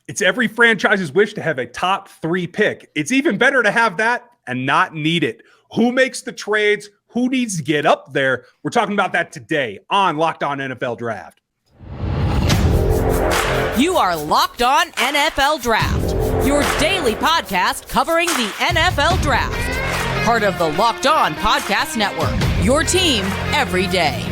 It's every franchise's wish to have a top 3 pick. It's even better to have that and not need it. Who makes the trades? Who needs to get up there? We're talking about that today on Locked On NFL Draft. You are Locked On NFL Draft, your daily podcast covering the NFL Draft. Part of the Locked On Podcast Network, your team every day.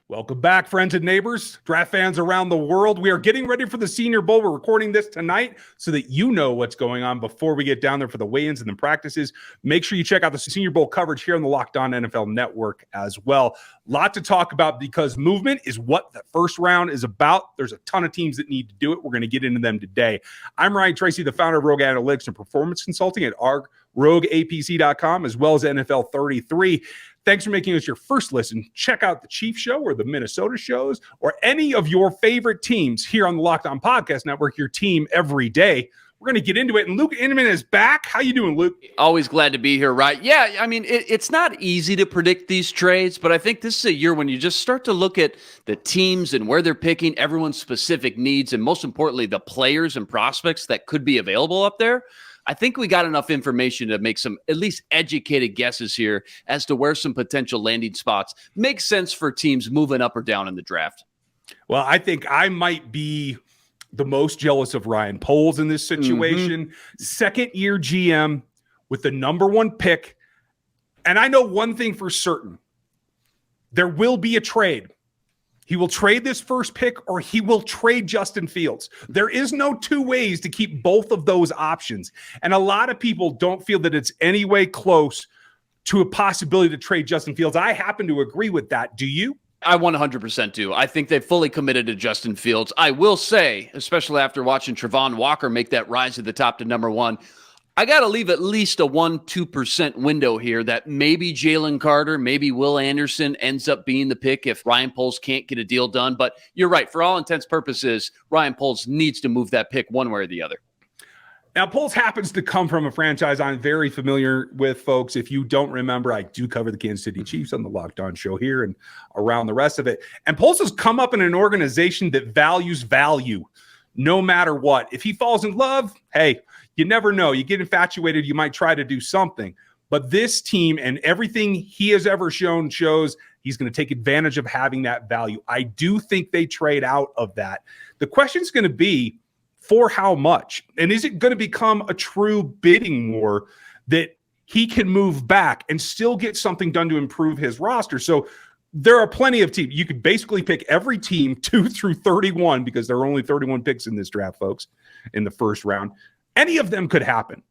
Welcome back, friends and neighbors, draft fans around the world. We are getting ready for the Senior Bowl. We're recording this tonight so that you know what's going on before we get down there for the weigh-ins and the practices. Make sure you check out the Senior Bowl coverage here on the Locked On NFL Network as well. Lot to talk about because movement is what the first round is about. There's a ton of teams that need to do it. We're going to get into them today. I'm Ryan Tracy, the founder of Rogue Analytics and Performance Consulting at rogueapc.com, as well as NFL 33. Thanks for making us your first listen. Check out the Chiefs show or the Minnesota shows or any of your favorite teams here on the Locked On Podcast Network, your team every day. We're going to get into it. And Luke Inman is back. How you doing, Luke? Always glad to be here, right? Yeah, I mean, it's not easy to predict these trades, but I think this is a year when you just start to look at the teams and where they're picking, everyone's specific needs, and most importantly, the players and prospects that could be available up there. I think we got enough information to make some at least educated guesses here as to where some potential landing spots make sense for teams moving up or down in the draft. Well, I think I might be the most jealous of Ryan Poles in this situation. Second-year GM with the number 1 pick. And I know one thing for certain. There will be a trade. He will trade this first pick or he will trade Justin Fields. There is no 2 ways to keep both of those options. And a lot of people don't feel that it's any way close to a possibility to trade Justin Fields. I happen to agree with that. Do you? I 100% do. I think they've fully committed to Justin Fields. I will say, especially after watching Travon Walker make that rise to the top to number 1, I got to leave at least a 1-2% window here that maybe Jalen Carter, maybe Will Anderson ends up being the pick if Ryan Poles can't get a deal done. But you're right. For all intents and purposes, Ryan Poles needs to move that pick one way or the other. Now, Poles happens to come from a franchise I'm very familiar with, folks. If you don't remember, I do cover the Kansas City Chiefs on the Locked On show here and around the rest of it. And Poles has come up in an organization that values value no matter what. If he falls in love, hey, you never know. You get infatuated, you might try to do something. But this team and everything he has ever shown shows he's going to take advantage of having that value. I do think they trade out of that. The question is going to be, for how much? And is it going to become a true bidding war that he can move back and still get something done to improve his roster? So there are plenty of teams. You could basically pick every team 2 through 31 because there are only 31 picks in this draft, folks, in the first round. Any of them could happen.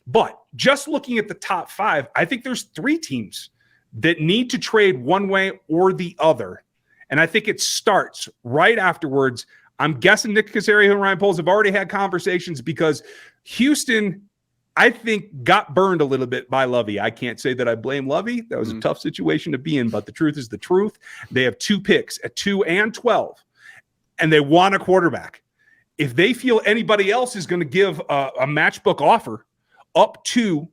But just looking at the top 5, I think there's 3 teams that need to trade one way or the other. And I think it starts right afterwards. I'm guessing Nick Caserio and Ryan Poles have already had conversations because Houston, I think, got burned a little bit by Lovey. I can't say that I blame Lovey. That was a tough situation to be in, but the truth is the truth. They have 2 picks at 2 and 12, and they want a quarterback. If they feel anybody else is going to give a matchbook offer up to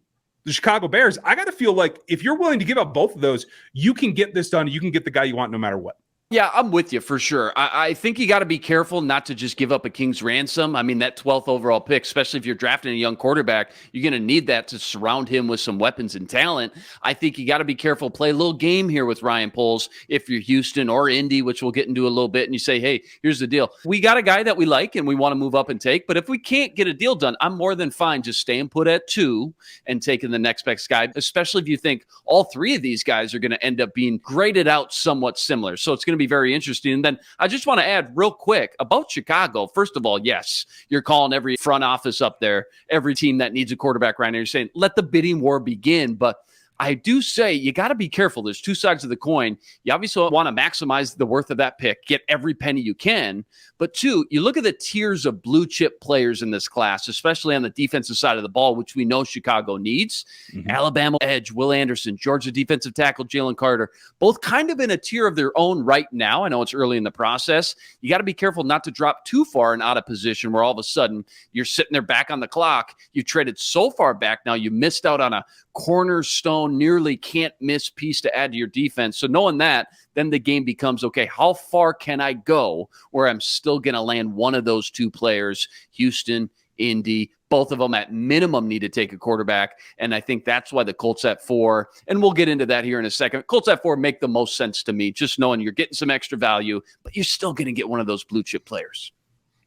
the Chicago Bears, I got to feel like if you're willing to give up both of those, you can get this done. You can get the guy you want no matter what. Yeah, I'm with you for sure. I think you got to be careful not to just give up a king's ransom. I mean, that 12th overall pick, especially if you're drafting a young quarterback, you're going to need that to surround him with some weapons and talent. I think you got to be careful, play a little game here with Ryan Poles if you're Houston or Indy, which we'll get into a little bit, and you say, hey, here's the deal. We got a guy that we like and we want to move up and take, but if we can't get a deal done, I'm more than fine just staying put at 2 and taking the next best guy, especially if you think all 3 of these guys are going to end up being graded out somewhat similar. So it's going to be very interesting. And then I just want to add real quick about Chicago. First of all, yes, you're calling every front office up there, every team that needs a quarterback right now. You're saying, let the bidding war begin. But I do say you got to be careful. There's two sides of the coin. You obviously want to maximize the worth of that pick, get every penny you can. But two, you look at the tiers of blue chip players in this class, especially on the defensive side of the ball, which we know Chicago needs. Alabama edge, Will Anderson, Georgia defensive tackle, Jalen Carter, both kind of in a tier of their own right now. I know it's early in the process. You got to be careful not to drop too far and out of position where all of a sudden you're sitting there back on the clock. You traded so far back now, you missed out on a cornerstone, nearly can't miss piece to add to your defense. So knowing that, then the game becomes, okay, how far can I go where I'm still going to land one of those two players, Houston, Indy, both of them at minimum need to take a quarterback. And I think that's why the Colts at 4, and we'll get into that here in a second. Colts at 4 make the most sense to me, just knowing you're getting some extra value, but you're still going to get one of those blue chip players.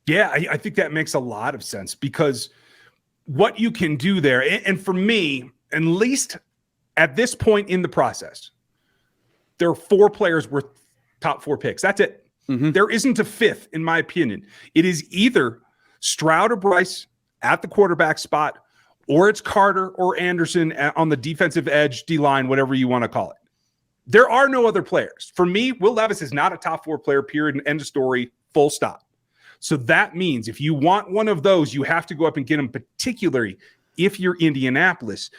Yeah, I think that makes a lot of sense because what you can do there, and for me, at least at this point in the process, there are 4 players worth top 4 picks. That's it. There isn't a fifth, in my opinion. It is either Stroud or Bryce at the quarterback spot, or it's Carter or Anderson on the defensive edge, D-line, whatever you want to call it. There are no other players. For me, Will Levis is not a top 4 player, period, end of story, full stop. So that means if you want one of those, you have to go up and get them, particularly if you're Indianapolis.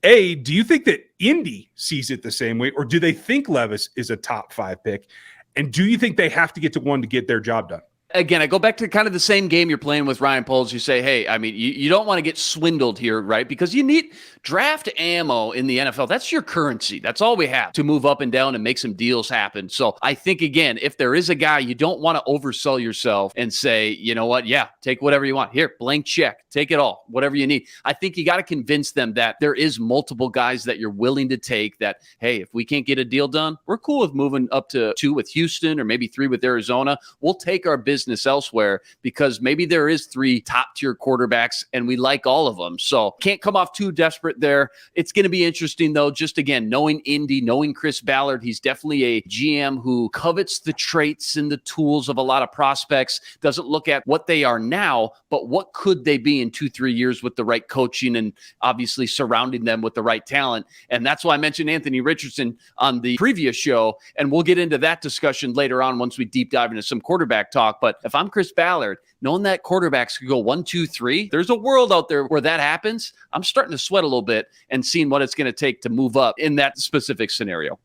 A, do you think that Indy sees it the same way, or do they think Levis is a top 5 pick? And do you think they have to get to 1 to get their job done? Again, I go back to kind of the same game you're playing with Ryan Poles. You say, hey, I mean, you don't want to get swindled here, right? Because you need draft ammo in the NFL. That's your currency. That's all we have to move up and down and make some deals happen. So I think, again, if there is a guy, you don't want to oversell yourself and say, you know what? Yeah, take whatever you want. Here, blank check. Take it all, whatever you need. I think you got to convince them that there is multiple guys that you're willing to take that, hey, if we can't get a deal done, we're cool with moving up to 2 with Houston or maybe 3 with Arizona. We'll take our business elsewhere because maybe there is 3 top tier quarterbacks and we like all of them. So can't come off too desperate there. It's going to be interesting though, just again, knowing Indy, knowing Chris Ballard, he's definitely a GM who covets the traits and the tools of a lot of prospects, doesn't look at what they are now, but what could they be in 2-3 years with the right coaching and obviously surrounding them with the right talent. And that's why I mentioned Anthony Richardson on the previous show. And we'll get into that discussion later on once we deep dive into some quarterback talk. But if I'm Chris Ballard, knowing that quarterbacks could go 1, 2, 3, there's a world out there where that happens. I'm starting to sweat a little bit and seeing what it's going to take to move up in that specific scenario.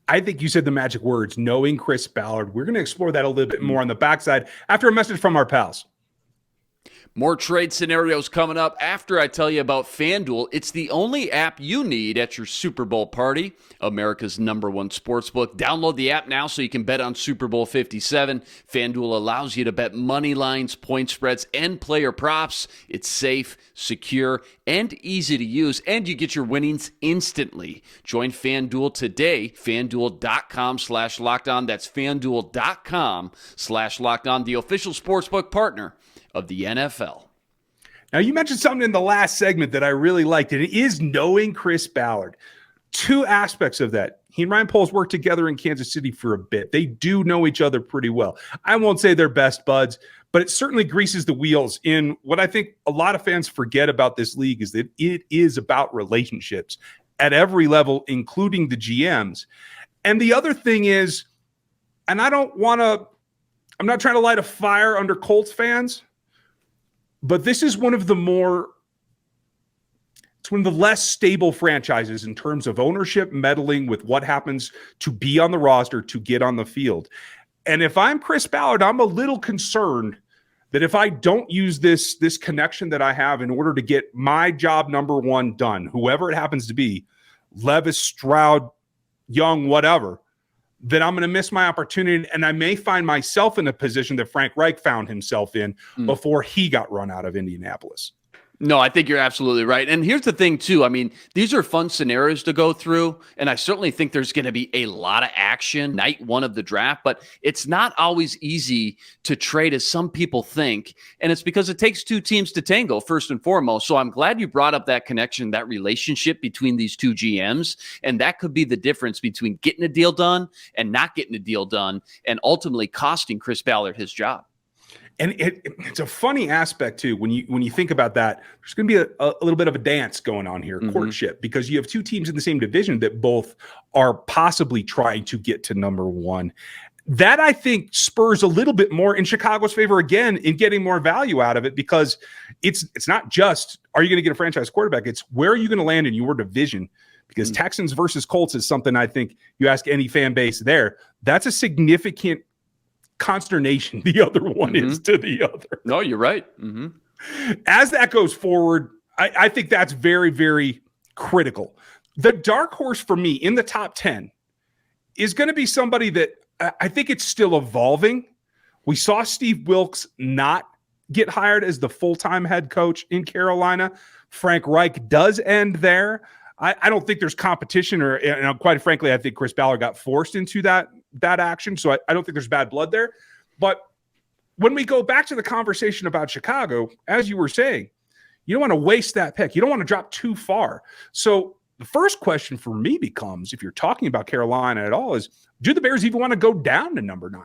I think you said the magic words, knowing Chris Ballard. We're going to explore that a little bit more on the backside after a message from our pals. More trade scenarios coming up after I tell you about FanDuel. It's the only app you need at your Super Bowl party. America's #1 sportsbook. Download the app now so you can bet on Super Bowl 57. FanDuel allows you to bet money lines, point spreads, and player props. It's safe, secure, and easy to use, and you get your winnings instantly. Join FanDuel today. FanDuel.com/lockedon. That's FanDuel.com/lockedon, the official sportsbook partner of the NFL. Now, you mentioned something in the last segment that I really liked, and it is knowing Chris Ballard. 2 aspects of that. He and Ryan Poles worked together in Kansas City for a bit. They do know each other pretty well. I won't say they're best buds, but it certainly greases the wheels in what I think a lot of fans forget about this league is that it is about relationships at every level, including the GMs. And the other thing is, and I'm not trying to light a fire under Colts fans, but this is one of the less stable franchises in terms of ownership meddling with what happens to be on the roster to get on the field. And if I'm Chris Ballard, I'm a little concerned that if I don't use this connection that I have in order to get my job #1 done, whoever it happens to be, Levis, Stroud, Young, whatever, then I'm going to miss my opportunity, and I may find myself in a position that Frank Reich found himself in before he got run out of Indianapolis. No, I think you're absolutely right. And here's the thing, too. I mean, these are fun scenarios to go through, and I certainly think there's going to be a lot of action night 1 of the draft, but it's not always easy to trade as some people think, and it's because it takes 2 teams to tango, first and foremost. So I'm glad you brought up that connection, that relationship between these 2 GMs, and that could be the difference between getting a deal done and not getting a deal done, and ultimately costing Chris Ballard his job. And it's a funny aspect too when you think about that. There's going to be a little bit of a dance going on here, courtship, because you have two teams in the same division that both are possibly trying to get to number one. That, I think, spurs a little bit more in Chicago's favor again in getting more value out of it, because it's not just, are you going to get a franchise quarterback? It's where are you going to land in your division? Because Texans versus Colts is something I think you ask any fan base there, that's a significant consternation the other one is to the other. No, you're right. As that goes forward, I think that's very, very critical. The dark horse for me in the top 10 is going to be somebody that I think it's still evolving. We saw Steve Wilkes not get hired as the full-time head coach in Carolina. Frank Reich does end there. I don't think there's competition, and quite frankly, I think Chris Ballard got forced into that action. So I don't think there's bad blood there. But when we go back to the conversation about Chicago, as you were saying, you don't want to waste that pick. You don't want to drop too far. So the first question for me becomes, if you're talking about Carolina at all, is do the Bears even want to go down to number 9?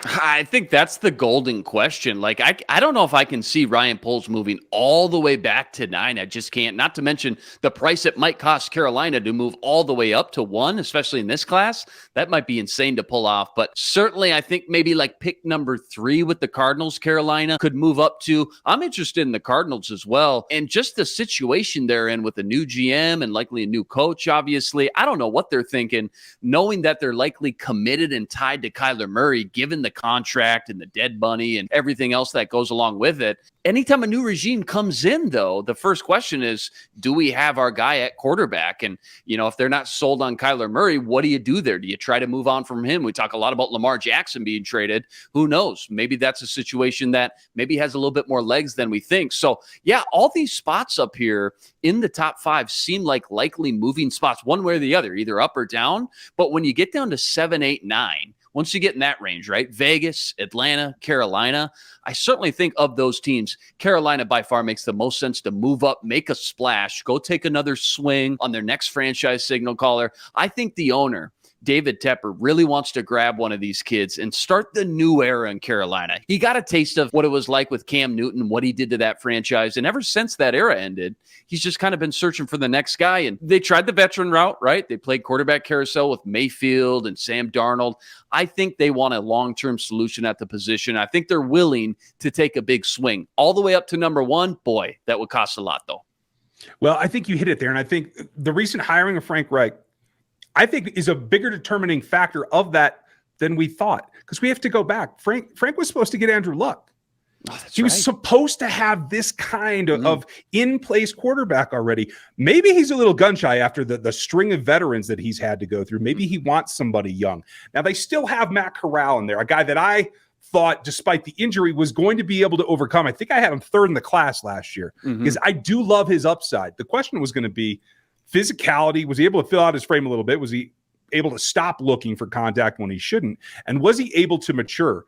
I think that's the golden question. Like, I don't know if I can see Ryan Poles moving all the way back to 9. I just can't. Not to mention the price it might cost Carolina to move all the way up to 1, especially in this class. That might be insane to pull off. But certainly, I think maybe like pick number 3 with the Cardinals, Carolina could move up to. I'm interested in the Cardinals as well. And just the situation they're in with a new GM and likely a new coach, obviously. I don't know what they're thinking, knowing that they're likely committed and tied to Kyler Murray, given the contract and the dead money and everything else that goes along with it. Anytime a new regime comes in, though, the first question is, do we have our guy at quarterback? And, if they're not sold on Kyler Murray, what do you do there? Do you try to move on from him? We talk a lot about Lamar Jackson being traded. Who knows? Maybe that's a situation that maybe has a little bit more legs than we think. So, yeah, all these spots up here in the top 5 seem like likely moving spots one way or the other, either up or down. But when you get down to 7, 8, 9, once you get in that range, right? Vegas, Atlanta, Carolina, I certainly think of those teams, Carolina by far makes the most sense to move up, make a splash, go take another swing on their next franchise signal caller. I think the owner, David Tepper, really wants to grab one of these kids and start the new era in Carolina. He got a taste of what it was like with Cam Newton, what he did to that franchise. And ever since that era ended, he's just kind of been searching for the next guy. And they tried the veteran route, right? They played quarterback carousel with Mayfield and Sam Darnold. I think they want a long-term solution at the position. I think they're willing to take a big swing. All the way up to number 1, boy, that would cost a lot, though. Well, I think you hit it there. And I think the recent hiring of Frank Reich, I think, is a bigger determining factor of that than we thought. Because we have to go back. Frank was supposed to get Andrew Luck. He was supposed to have this kind of in-place quarterback already. Maybe he's a little gun-shy after the string of veterans that he's had to go through. Maybe he wants somebody young. Now, they still have Matt Corral in there, a guy that I thought, despite the injury, was going to be able to overcome. I think I had him 3rd in the class last year because I do love his upside. The question was going to be physicality. Was he able to fill out his frame a little bit? Was he able to stop looking for contact when he shouldn't? And was he able to mature?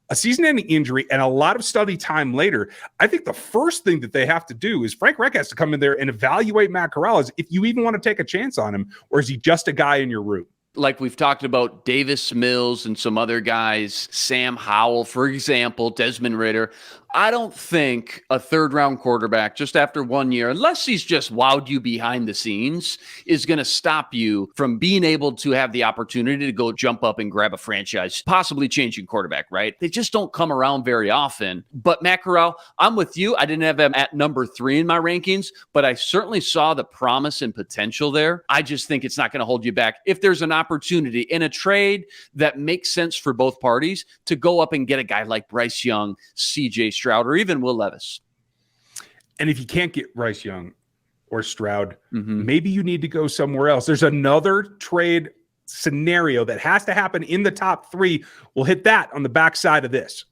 A season-ending injury and a lot of study time later, I think the first thing that they have to do is Frank Reich has to come in there and evaluate Matt Corral as if you even want to take a chance on him, or is he just a guy in your room? Like we've talked about Davis Mills and some other guys, Sam Howell, for example, Desmond Ridder. I don't think a 3rd-round quarterback just after 1 year, unless he's just wowed you behind the scenes, is going to stop you from being able to have the opportunity to go jump up and grab a franchise, possibly changing quarterback, right? They just don't come around very often. But Matt Corral, I'm with you. I didn't have him at number 3 in my rankings, but I certainly saw the promise and potential there. I just think it's not going to hold you back. If there's an opportunity in a trade that makes sense for both parties to go up and get a guy like Bryce Young, CJ Stroud, or even Will Levis. And if you can't get Bryce Young or Stroud, maybe you need to go somewhere else. There's another trade scenario that has to happen in the top 3. We'll hit that on the backside of this.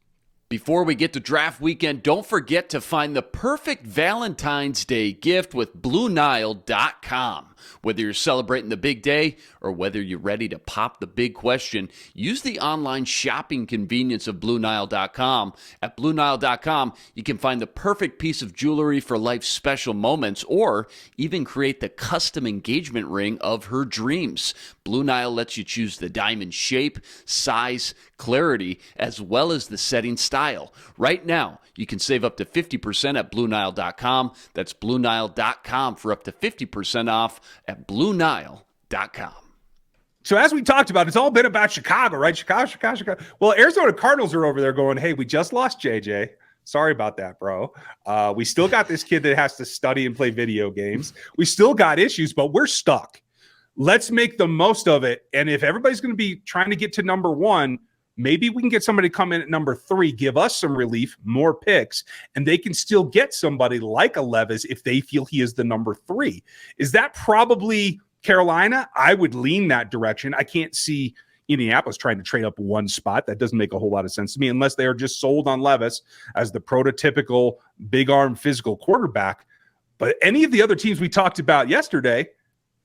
Before we get to draft weekend, don't forget to find the perfect Valentine's Day gift with BlueNile.com. Whether you're celebrating the big day or whether you're ready to pop the big question, use the online shopping convenience of BlueNile.com. At BlueNile.com, you can find the perfect piece of jewelry for life's special moments or even create the custom engagement ring of her dreams. Blue Nile lets you choose the diamond shape, size, clarity, as well as the setting style. Right now, you can save up to 50% at BlueNile.com. That's BlueNile.com for up to 50% off at BlueNile.com. So as we talked about, it's all been about Chicago, right? Chicago. Well, Arizona Cardinals are over there going, hey, we just lost JJ. Sorry about that, bro. We still got this kid that has to study and play video games. We still got issues, but we're stuck. Let's make the most of it. And if everybody's going to be trying to get to number one, maybe we can get somebody to come in at number 3, give us some relief, more picks, and they can still get somebody like a Levis if they feel he is the number 3. Is that probably Carolina? I would lean that direction. I can't see Indianapolis trying to trade up one spot. That doesn't make a whole lot of sense to me unless they are just sold on Levis as the prototypical big arm physical quarterback. But any of the other teams we talked about yesterday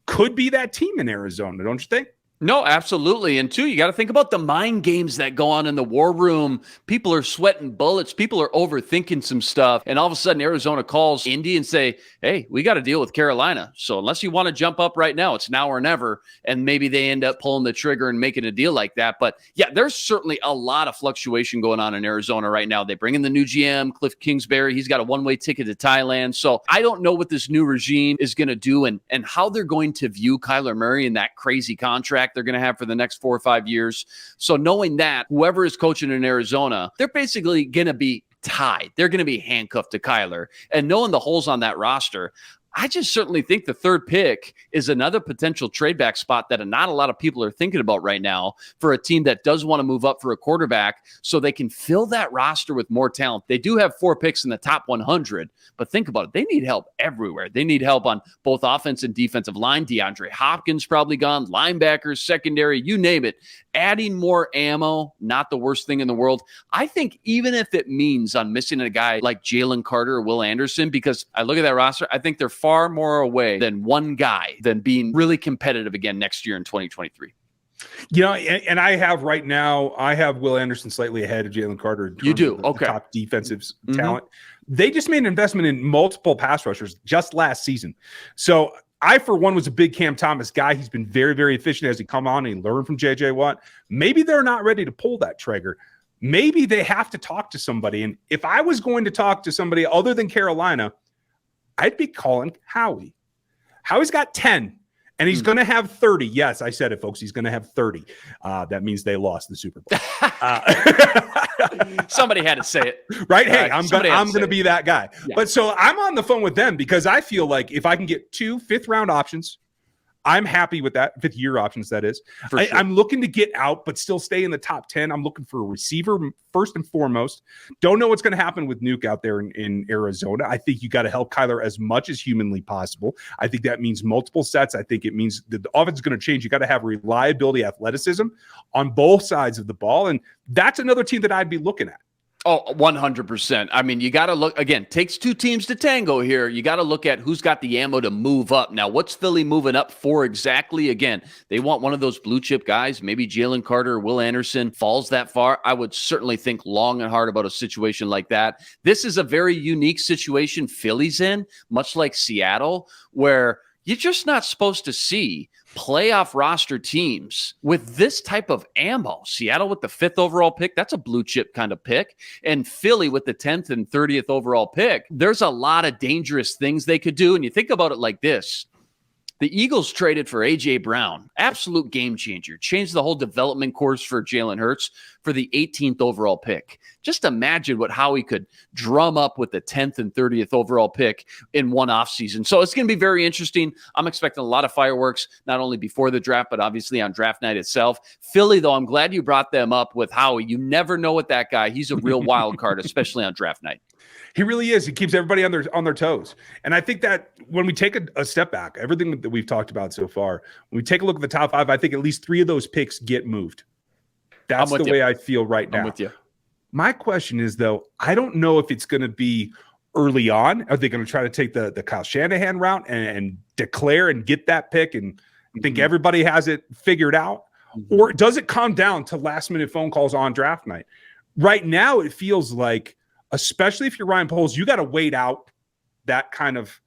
could be that team in Arizona, don't you think? No, absolutely. And two, you got to think about the mind games that go on in the war room. People are sweating bullets. People are overthinking some stuff. And all of a sudden, Arizona calls Indy and say, hey, we got to deal with Carolina. So unless you want to jump up right now, it's now or never. And maybe they end up pulling the trigger and making a deal like that. But yeah, there's certainly a lot of fluctuation going on in Arizona right now. They bring in the new GM, Cliff Kingsbury. He's got a one-way ticket to Thailand. So I don't know what this new regime is going to do and how they're going to view Kyler Murray and that crazy contract they're going to have for the next 4 or 5 years. So knowing that, whoever is coaching in Arizona, they're basically going to be tied. They're going to be handcuffed to Kyler. And knowing the holes on that roster, I just certainly think the third pick is another potential trade back spot that not a lot of people are thinking about right now for a team that does want to move up for a quarterback so they can fill that roster with more talent. They do have 4 picks in the top 100, but think about it. They need help everywhere. They need help on both offense and defensive line. DeAndre Hopkins probably gone, linebackers, secondary, you name it. Adding more ammo, not the worst thing in the world. I think even if it means I'm missing a guy like Jalen Carter or Will Anderson, because I look at that roster, I think they're far more away than one guy than being really competitive again next year in 2023. You know, and I have right now, I have Will Anderson slightly ahead of Jalen Carter. You do? The Okay. top defensive talent. They just made an investment in multiple pass rushers just last season. So I, for one, was a big Cam Thomas guy. He's been very, very efficient as he come on and he learned from J.J. Watt. Maybe they're not ready to pull that trigger. Maybe they have to talk to somebody. And if I was going to talk to somebody other than Carolina, I'd be calling Howie. Howie's got 10, and he's going to have 30. Yes, I said it, folks. He's going to have 30. That means they lost the Super Bowl. Somebody had to say it. Right? Hey, I'm going to be that guy. Yeah. But so I'm on the phone with them because I feel like if I can get 2 fifth-round options, I'm happy with that. 5th-year options, that is. Sure. I'm looking to get out, but still stay in the top 10. I'm looking for a receiver first and foremost. Don't know what's going to happen with Nuke out there in Arizona. I think you got to help Kyler as much as humanly possible. I think that means multiple sets. I think it means that the offense is going to change. You got to have reliability, athleticism on both sides of the ball. And that's another team that I'd be looking at. Oh, 100%. I mean, you got to look, again, takes 2 teams to tango here. You got to look at who's got the ammo to move up. Now, what's Philly moving up for exactly? Again, they want one of those blue chip guys. Maybe Jalen Carter or Will Anderson falls that far. I would certainly think long and hard about a situation like that. This is a very unique situation Philly's in, much like Seattle, where you're just not supposed to see playoff roster teams with this type of ammo. Seattle with the 5th overall pick, that's a blue chip kind of pick. And Philly with the 10th and 30th overall pick, there's a lot of dangerous things they could do. And you think about it like this. The Eagles traded for A.J. Brown, absolute game changer, changed the whole development course for Jalen Hurts for the 18th overall pick. Just imagine what Howie could drum up with the 10th and 30th overall pick in one offseason. So it's going to be very interesting. I'm expecting a lot of fireworks, not only before the draft, but obviously on draft night itself. Philly, though, I'm glad you brought them up with Howie. You never know with that guy. He's a real wild card, especially on draft night. He really is. He keeps everybody on their toes. And I think that when we take a step back, everything that we've talked about so far, when we take a look at the top 5, I think at least 3 of those picks get moved. That's the way I feel right now. I'm with you. My question is, though, I don't know if it's going to be early on? Are they going to try to take the Kyle Shanahan route and declare and get that pick and think everybody has it figured out? Or does it come down to last minute phone calls on draft night? Right now, it feels like, especially if you're Ryan Poles, you got to wait out that kind of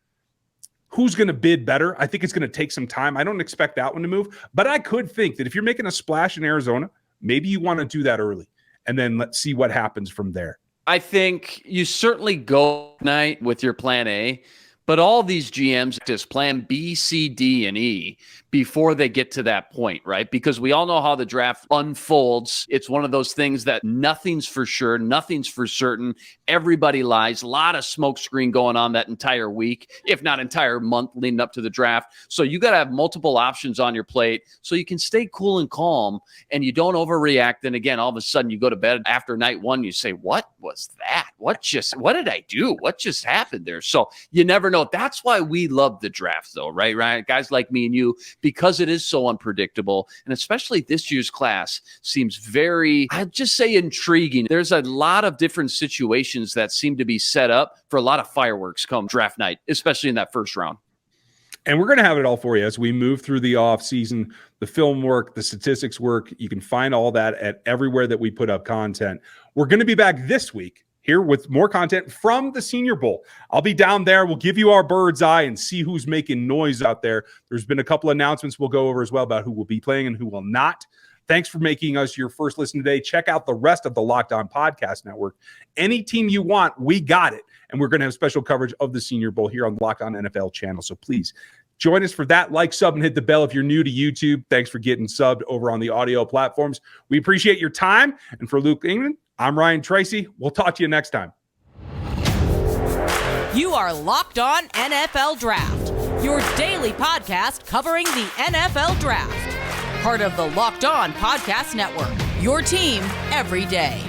who's going to bid better. I think it's going to take some time. I don't expect that one to move, but I could think that if you're making a splash in Arizona, maybe you want to do that early and then let's see what happens from there. I think you certainly go night with your plan A, but all these GMs just plan B, C, D, and E before they get to that point, right? Because we all know how the draft unfolds. It's one of those things that nothing's for sure, nothing's for certain. Everybody lies. A lot of smoke screen going on that entire week, if not entire month leading up to the draft. So you got to have multiple options on your plate so you can stay cool and calm and you don't overreact. And again, all of a sudden you go to bed after night one, you say, what was that? What did I do? What just happened there? So you never know. That's why we love the draft though, right? Right? Guys like me and you, because it is so unpredictable. And especially this year's class seems very, I'd just say intriguing. There's a lot of different situations that seem to be set up for a lot of fireworks come draft night, especially in that first round. And we're going to have it all for you as we move through the off season, the film work, the statistics work. You can find all that at everywhere that we put up content. We're going to be back this week here with more content from the Senior Bowl. I'll be down there. We'll give you our bird's eye and see who's making noise out there. There's been a couple announcements we'll go over as well about who will be playing and who will not. Thanks for making us your first listen today. Check out the rest of the Locked On Podcast Network. Any team you want, we got it. And we're going to have special coverage of the Senior Bowl here on the Locked On NFL channel. So please join us for that. Like, sub, and hit the bell if you're new to YouTube. Thanks for getting subbed over on the audio platforms. We appreciate your time. And for Luke England, I'm Ryan Tracy. We'll talk to you next time. You are Locked On NFL Draft, your daily podcast covering the NFL Draft. Part of the Locked On Podcast Network, your team every day.